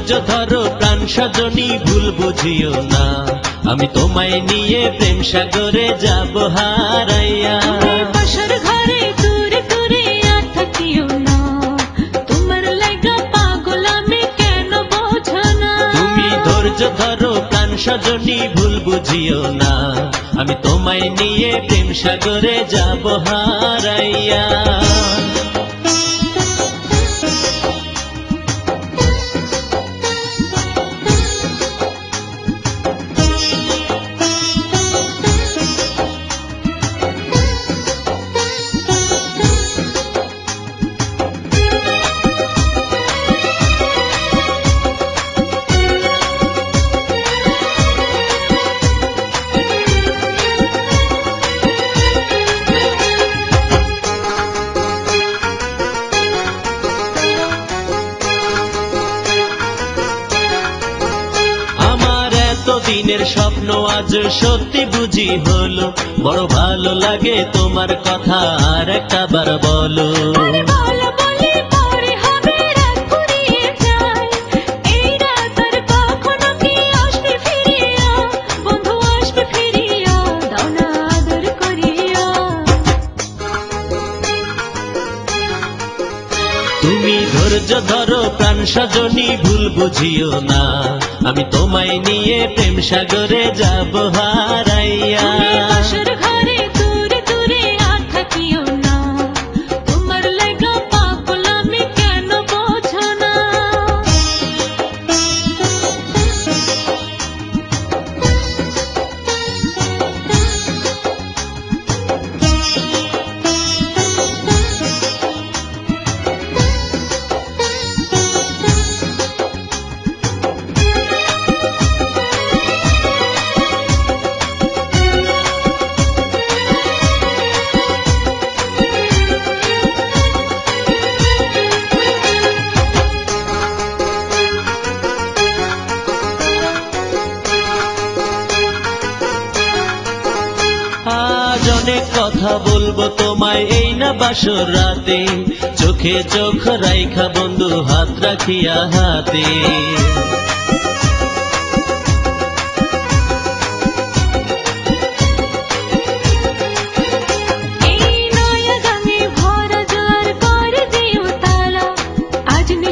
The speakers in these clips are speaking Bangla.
ধৈর্য ধরো প্রাণ সজনী ভুল বুঝিও না, আমি তোমায় নিয়ে প্রেম সাগরে যাব হারাইয়া। বাসর ঘরে দূরে দূরে আর থাকিও না, তোমার লাগা পাগল আমি কেন বোঝো না। তুমি ধৈর্য ধরো প্রাণ সজনী ভুল বুঝিও না, আমি তোমায় নিয়ে প্রেম সাগরে যাব হারাইয়া। দিনের স্বপ্ন আজ সত্যি বুঝি হলো, বড় ভালো লাগে তোমার কথা আর একটা বার বলো। তুমি ধৈর্য ধরো প্রাণ সজনী ভুল বুঝিও না, আমি তোমায় নিয়ে প্রেম সাগরে যাব হারাইয়া। বাসর ঘরে দূরে দূরে আর থাকিও না, তোমার লাগা পাগল আমি কেন বোঝো না। আজ অনেক কথা বলবো তোমায় এই না বাসর রাতে, চোখে চোখ রাইখা বন্ধু হাত রাখিয়া হাতে।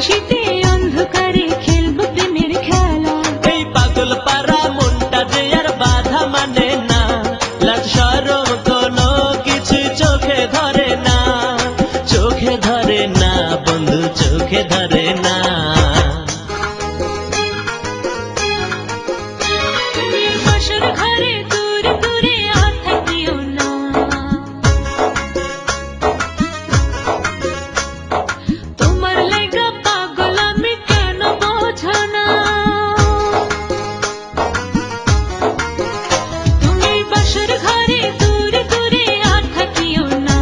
শীতে অন্ধকারে খেলবো প্রেমের খেলা, এই পাগল পারা মনটা যে আর বাধা মানে না, লাজ শরম কোনো কিছু চোখে ধরে না, চোখে ধরে না বন্ধু চোখে ধরে না। বাসর ঘরে দূরে দূরে আর থাকিও না, তোমার লাগা পাগল আমি কেন বোঝো না। তুমি বাসর ঘরে দূরে দূরে আর থাকিও না,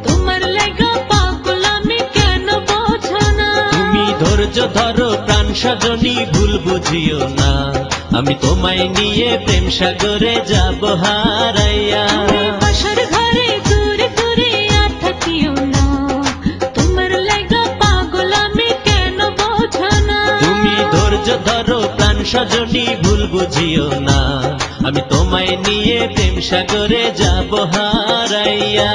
তোমার লাগা পাগল আমি কেন বোঝো না। তুমি ধৈর্য ধরো প্রাণ সজনী ভুল বুঝিও না, আমি তোমায় নিয়ে প্রেম সাগরে যাব হারাইয়া। বাসর ঘরে দূরে দূরে আর থাকিও না, তোমার লাগা পাগল আমি কেন বোঝো না। তুমি ধৈর্য ধরো প্রাণ সজনী ভুল বুঝিও না, আমি তোমায় নিয়ে প্রেম সাগরে যাব হারাইয়া।